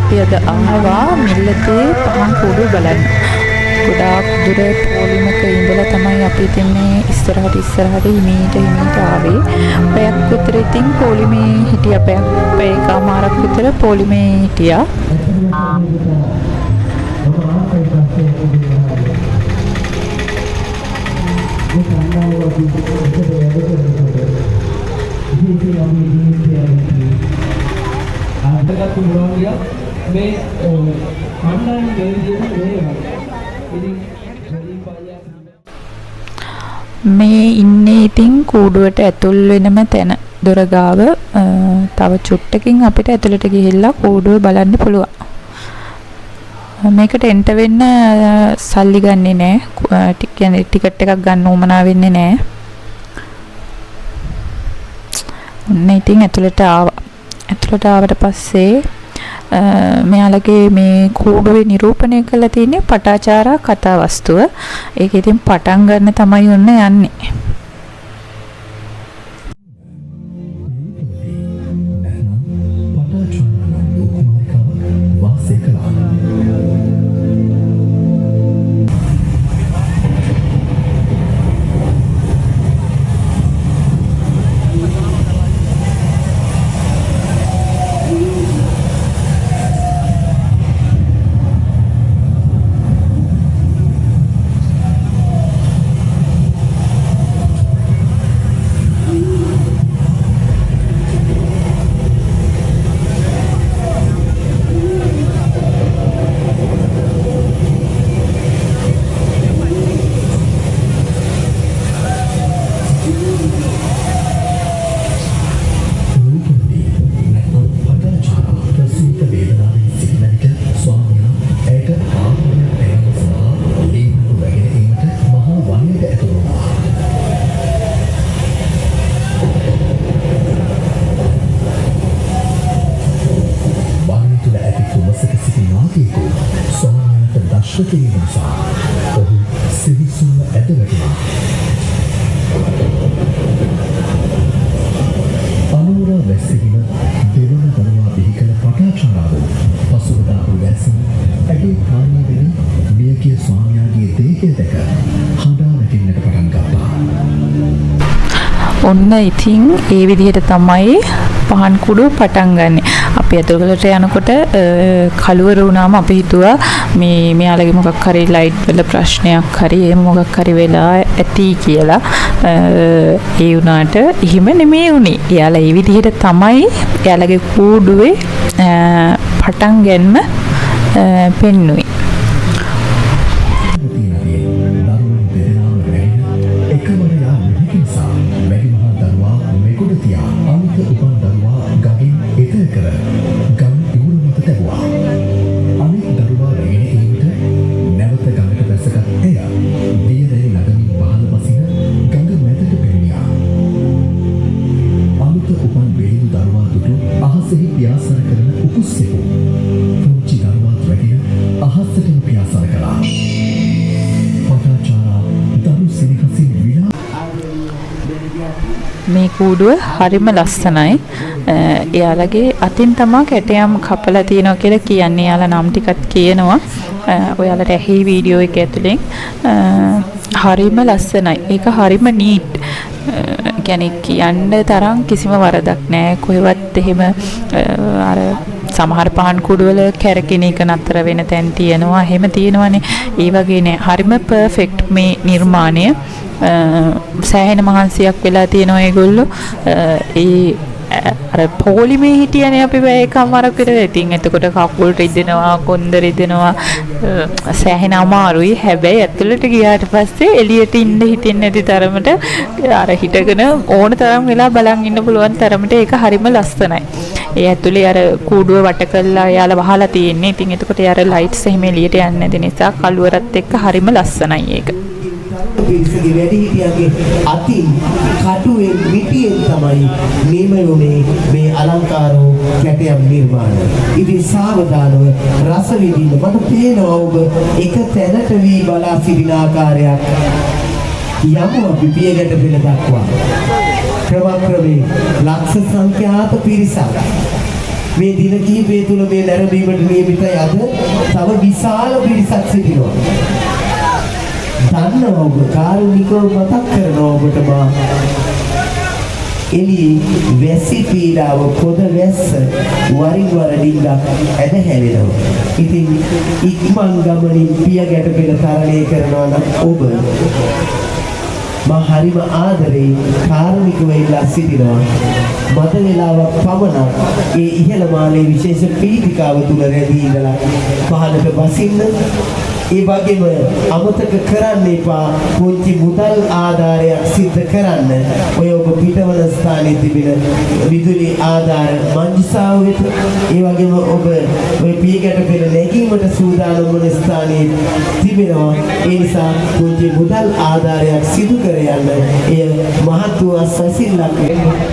අපි අද ආවා මිල්ලතේ පහන් කුඩු බලන්න. ගොඩාක් දුර පොලිමක ඉඳලා තමයි අපි ඉතින් මේ ඉස්සරහට හිමීට ආවේ. පැයක් විතර ඉතින් පොලිමේ හිටියා. පැයකමාරක් විතර පොලිමේ හිටියා. මේ ඉන්නේ ඉතින් කූඩුවට ඇතුල් වෙනම තැන දොර ගාව. තව චුට්ටකින් අපිට ඇතුළට ගිහිල්ලා කූඩුව බලන්න පුළුවන්. මේකට එන්ටර් වෙන්න සල්ලි ගන්නෙ නෑ. කියන්නේ ටිකට් එකක් ගන්න උවමනා වෙන්නේ නෑ. ඔන්න ඉතින් ඇතුළට ආවා. ඇතුළට ආවට පස්සේ මෙයාලගේ මේ කූඩුවේ නිරූපණය කරලා තියෙන්නේ පටාචාරා කතා වස්තුව. ඒක ඉතින් පටන් ගන්න තමයි ඔන්න යන්නේ. ඔන්න ඉතින් ඒ විදිහට තමයි පහන් කුඩු පටන් ගන්නෙ. අපි ඇතුළට යනකොට කලවර වුණාම අපි හිතුවා මෙයාලගේ මොකක් හරි ලයිට් වල ප්‍රශ්නයක් හරි එහෙම මොකක් හරි වෙලා ඇති කියලා. ඒ වුණාට එහෙම නෙමෙයි උනේ. එයාලා ඒ විදිහට තමයි එයාලගේ කූඩුවේ පටන් ගන්න පෙන්නුවේ. මේ කූඩුව හරිම ලස්සනයි. එයාලගේ අතින් තමයි කැටයම් කපලා තියෙනවා කියලා කියන්නේ. එයාලා නම් ටිකක් කියනවා. ඔයාලට ඇහි වීඩියෝ එක ඇතුලෙන් හරිම ලස්සනයි. ඒක හරිම නීට්. කියන්නේ කියන්න තරම් කිසිම වරදක් නැහැ. කොහෙවත් එහෙම අර සමහර පහන් කුඩුවල කැරකින එක නතර වෙන තැන් තියෙනවා. එහෙම තියෙනවනේ. ඒ වගේ නෑ. හරිම පර්ෆෙක්ට් මේ නිර්මාණය. සෑහෙන මහන්සියක් වෙලා තියෙනවා ඒගොල්ලෝ. අර පොලිමේ හිටියනේ අපි එකමාරක් විතර. ඉතින් එතකොට කකුල් රිදෙනවා, කොන්ද රිදෙනවා. සෑහෙන අමාරුයි. හැබැයි ඇතුළට ගියාට පස්සේ එළියට ඉන්න හිතෙන්නේ නැති තරමට අර හිටගෙන ඕන තරම් වෙලා බලන් ඉන්න පුළුවන් තරමට ඒක හරිම ලස්සනයි. ඒ ඇතුලේ අර කූඩුව වට කරලා යාලා වහලා තියෙන්නේ. ඉතින් එතකොට අර ලයිට්ස් එහෙම එළියට යන්නේ නැති නිසා කළුවරත් එක්ක හරිම ලස්සනයි ඒක. පිරිසගේ වැඩිහිටියන්ගේ අතින් කටුවෙන් මිටියෙන් තමයි නියමයුනේ මේ අලංකාරෝ කැටයම් නිර්මාණ. ඉතින් සාවධානව රස විඳින්න මට පේනවා ඔබ එක තැනට වී බලා සිටින ආකාරයක්. යමු අපි පියගැට පෙළ දක්වා. ක්‍රමක්‍රමේ ලක්ෂ සංඛ්‍යාත පිරිසක් මේ දින කිහිපය තුළ මේ නැරඹීමට නියමිතයි අද තව විශාල පිරිසක් සිටිනවා. දන්නවා ඔබ කාරුණිකව මතක් කරනවා ඔබට මා එළි වැසි පීඩාව පොද වැස්ස වරින් වර ඩිංගක් ඇදහැරෙනවා. ඉතින් ඉක්මන් ගමනින් පිය ගැට පෙළ තරණය කරනවා නම් ඔබ මා හරිම ආදරේ කාරුණිකව ඉල්ලා සිටිනවා. මද වේලාවක් පමණක් ඒ ඉහළ මාලේ විශේෂ පීඨිකාව තුල රැඳී ඉඳලා පහළට බසින්න. ඒ වගේම අමතක කරන්න එපා පුංචි මුදල් ආධාරයක් සිද්ධ කරන්න. ඔය ඔබ පිටවන ස්ථානයේ තිබෙන විදුලි ආධාර මංජුසාව වෙත, ඒ වගේම ඔබ ඔය පියගැට පෙළ නැගීමට සූදානම් වන ස්ථානයේ තිබෙනවා. ඒ නිසා පුංචි මුදල් ආධාරයක් සිදු කර යන්න එය මහත් වූ අස්වැසිල්ලක්.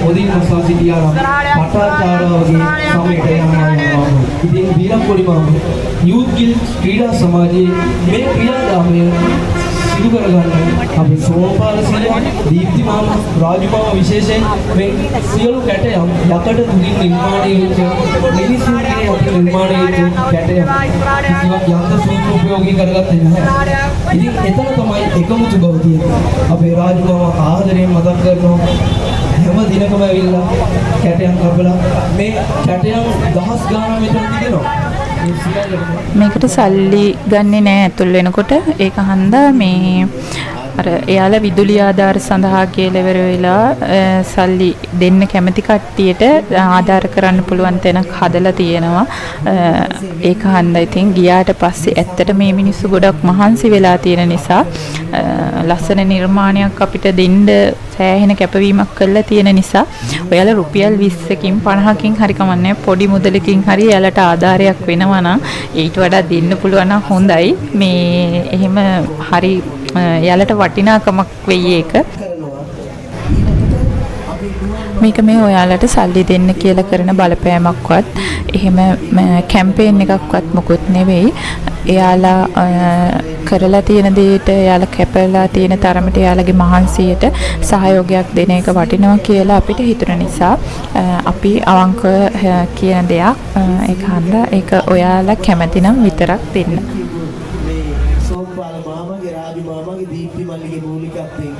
මොදින් අස්වාසිතියා පටාචාරාවගේ සමයට යනවා. ඉතින් වීරම්පොඩි මාමේ යූත් ගිල්ඩ් ක්‍රීඩා සමාජයේ මේ ක්‍රියාදාමය සිදු කරගන්න අපි සෝපාල සිරියා, දීප්ති මාමා, රාජු මාමා විශේෂයෙන් මේ සියලු කැටයම් යකඩ තුලින් නිර්මාණය වෙච්ච මිනිසුන්ගේ අපි නිර්මාණය වෙච්ච කැටයම් කිසිවක් යන්ත්‍ර සූත්‍ර උපයෝගී කරගත්තේ නැහැ. ඉතින් එතන තමයි එකමුතු බව තියෙන්නේ. අපේ රාජු මාමා ආදරයෙන් මතක් කරනවා හැම දිනකම ඇවිල්ලා කැටයම් කපලා මේ කැටයම් දහස් ගාණක් මෙතන තියනවා. මේකට සල්ලි ගන්නෙ නෑ ඇතුල් වෙනකොට. ඒක හන්දා මේ අර එයාලා විදුලි ආධාර සඳහා කියලා ඉවර වෙලා සල්ලි දෙන්න කැමති කට්ටියට ආධාර කරන්න පුළුවන් තැනක් හදලා තියෙනවා. ඒක හන්දා ඉතින් ගියාට පස්සේ ඇත්තට මේ මිනිස්සු ගොඩක් මහන්සි වෙලා තියෙන නිසා ලස්සන නිර්මාණයක් අපිට දෙන්න සෑහෙන කැපවීමක් කළා තියෙන නිසා ඔයාලා රුපියල් 20කින් 50කින් හරි කමන්නේ පොඩි මුදලකින් හරි එයාලට ආධාරයක් වෙනවා නම් ඊට වඩා දෙන්න පුළුවන් නම් හොඳයි. මේ එහෙම හරි එයාලට වටිනාකමක් වෙයි ඒක. මේක මේ ඔයාලට සල්ලි දෙන්න කියලා කරන බලපෑමක්වත් එහෙම කැම්පේන් එකක්වත් මොකුත් නෙවෙයි. එයාලා කරලා තියෙන දේට එයාලා කැපලා තියෙන තරමට එයාලගේ මහන්සියට සහයෝගයක් දෙන එක වටිනවා කියලා අපිට හිතුන නිසා අපි අවංකව කියන දෙයක් ඒක හන්දා ඒක ඔයාලා කැමති නම් විතරක් දෙන්න. සෝම්පාල මාමගේ, රාජු මාමගේ, දීප්ති මල්ලිගේ මූලිකත්වයෙන්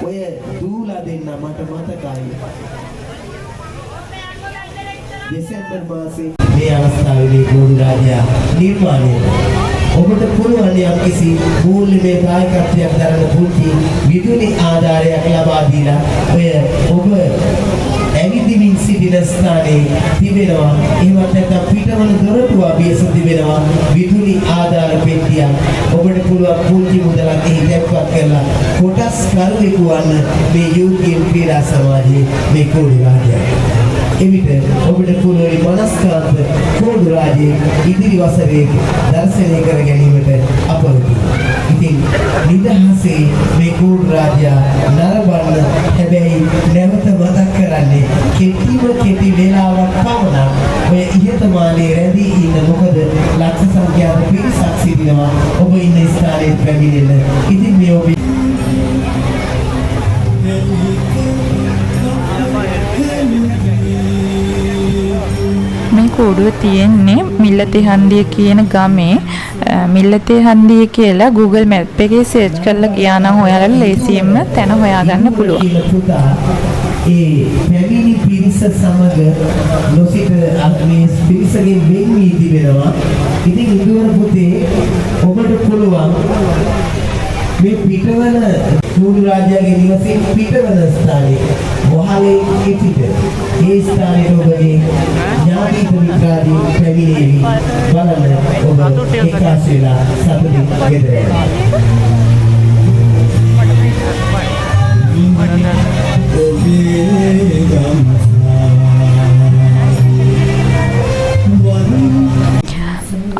ඔය දූලා දෙන්න මට මතකයි. දෙසැම්බර් මාසේ මේ අවස්ථාවේදී ගෝඩු රාජයා නිර්මාණය ඔබට පුළුවන් යම්කිසි මූල්‍යමය දායකත්වයක් දරන පුංචි විදුලි ආධාරයක් ලබා දීලා ඔය ඔබ ඇවිදිමින් සිටින ස්ථානයේ තිබෙනවා. එහෙමත් නැත්නම් පිටවන දොරටුව අභියස තිබෙනවා විදුලි ආධාර පෙට්ටියක්. ඔබට පුළුවන් පුංචි මුදලක් එහි දැක්වත් කරලා කොටස් කරුවෙකු වන්න මේ යූත් ගේම් ක්‍රීඩා සමාජයේ මේ ගෝඩු රාජයා. එවිට ඔබට පුළුවන් මනස්කාන්ත ගෝඩු රාජයේ ඉදිරි වසරේ දර්ශනය කර ගැනීමට අපවති. ඉතින් නිදහසේ මේ ගෝඩු රාජයා නරඹන්න හැබැයි නැවත මතක් කරන්නේ කෙටි වේලාවක් පමණක් ඔය ඉහත මාලේ රැඳී ඉන්න. මොකද ලක්ෂ සංඛ්‍යාත පිරිසක් සිටිනවා ඔබ ඉන්න ස්ථානයේ පැමිණෙන්න. ඉතින් මේ ඔබ මේ කෝඩුව තියෙන්නේ මිල්ලතේ හන්දිය කියන ගමේ. මිල්ලතේ හන්දිය කියලා Google Map එකේ සර්ච් කරලා ගියා නම් ඔයාලට ලේසියෙන්ම තැන හොයාගන්න පුළුවන්. ඒ පැමිණි පිරිස සමග නොසිට මේ පිරිසගෙන් වෙන් වී තිබෙනවා. ඉතින් ඉදුවර පුතේ ඔබට පුළුවන් මේ පිටවන ගෝඩු රාජයාගේ නිවසින් පිටවන ස්ථානයේ වහලේ පිටිට ඒ ස්ථානයේ ඔබගේ ඥාති මිත්‍රාදී පැමිණෙවි බලන්න ඔබ එකාස් වෙලා සතුටින් ගෙදර යනවා.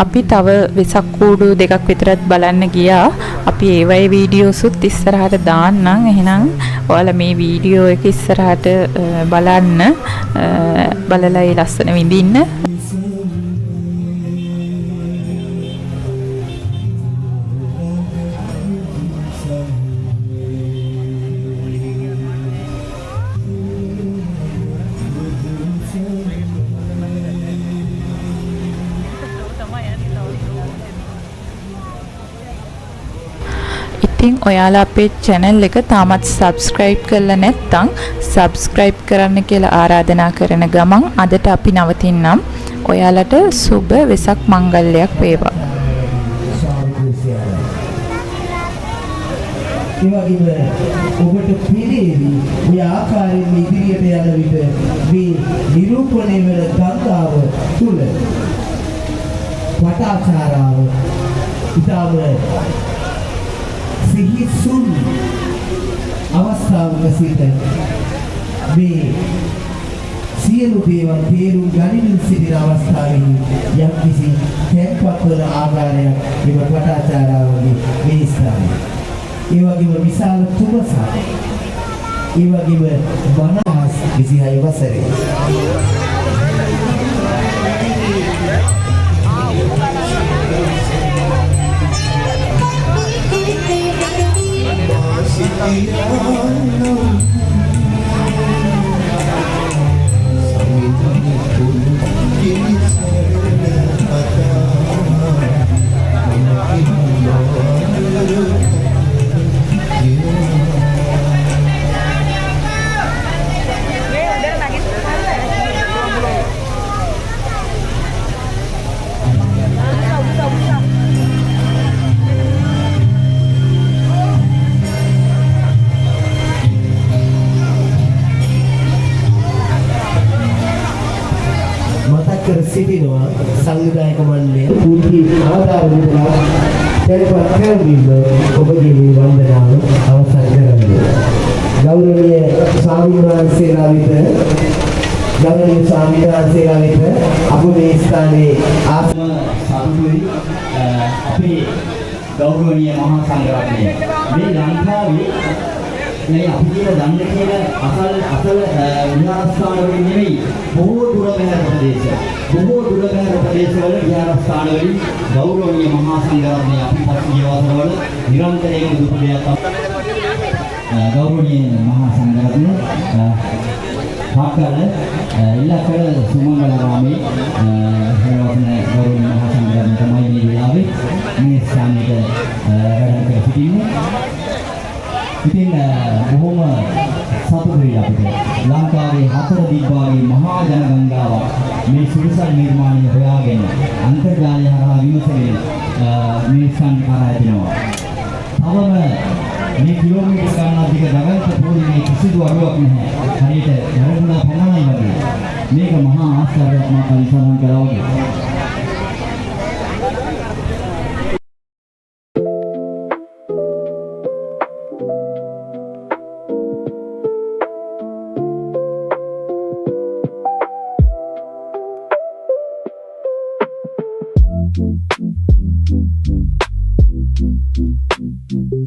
අපි තව වෙසක් කූඩු දෙකක් විතරත් බලන්න ගියා. අපි ඒවයි වීඩියෝසුත් ඉස්සරහට දාන්නම්. එහෙනම් ඔයාලා මේ වීඩියෝ එක ඉස්සරහට බලන්න බලලා ඒ ලස්සන විඳින්න. ඉතින් ඔයාලා අපේ channel එක තාමත් subscribe කරලා නැත්නම් subscribe කරන්න කියලා ආරාධනා කරන ගමන් අදට අපි නවතින්නම්. ඔයාලට සුබ වෙසක් මංගල්‍යයක් වේවා. ඔබට පිළිෙවි මේ ආකාරයෙන් ඉදිරියට යන විට මේ නිරූපණය වන ගංගාව තුල වටාචාරාව ඉතාම සිහිසුන් අවස්ථාවක සිට මේ සියලු දේවල් තේරුම් ගනිමින් සිටින අවස්ථාවෙහි යම්කිසි තැන්පත් වන ආකාරයක් මේ වටාචාරාවගේ මේ ස්ථානයේ ඒ වගේම විශාල තුමසක් ඒ වගේම වනහස් 26 වසරේ සිටිනවා සංවිධායක මණ්ඩලය පුංචි ආධාර විදලා දැන්වත් කරමින් ඔබගේ මේ වන්දනාව අවසන් කරන්නේ. ගෞරවනීය ස්වාමීන් වහන්සේලා වෙත අප මේ ස්ථානයේ ආත්ම සතුටුයි අපේ ගෞරවනීය මහා සංඝරත්නය මේ ලංකාවේ මේ අපි කියන දන්න කියන අසල විහාරස්ථාන වලින් නෙමෙයි බොහෝ දුර බැහැර ප්‍රදේශවල විහාරස්ථාන වලින් ගෞරවනීය මහා සංඝරත්නය අපි පසුගිය වසරවල නිරන්තරයෙන් දුපදයක් ගෞරවනීය මහා සංඝරත්නය පාකල ඉලක්කල සුමංගලාරාමේ හේවන ගෞරවනීය මහා සංඝරත්නය තමයි මේ වෙලාවේ මේ ස්ථානෙට වැඩම කර සිටින්නේ. ඉතින් බොහොම සතුටුයි අපිට ලංකාවේ හතර දිග්භාගයේ මහා ජනගංගාවක් මේ සුදුසල් නිර්මාණය හොයාගෙන අන්තර්ජාලය හරහා විමසගෙන මේ ස්ථාන කරා ඇතිනවා. තවම මේ කිලෝමීටර් ගණනක් දිග දගන්ත පොළේ කිසිදු අඩුවක් නැහැ. හරියට වැරදුනා පමණයි වගේ. මේක මහා ආශ්චර්යයක් මා කලිසඳන් කරා වගේ. Thank you.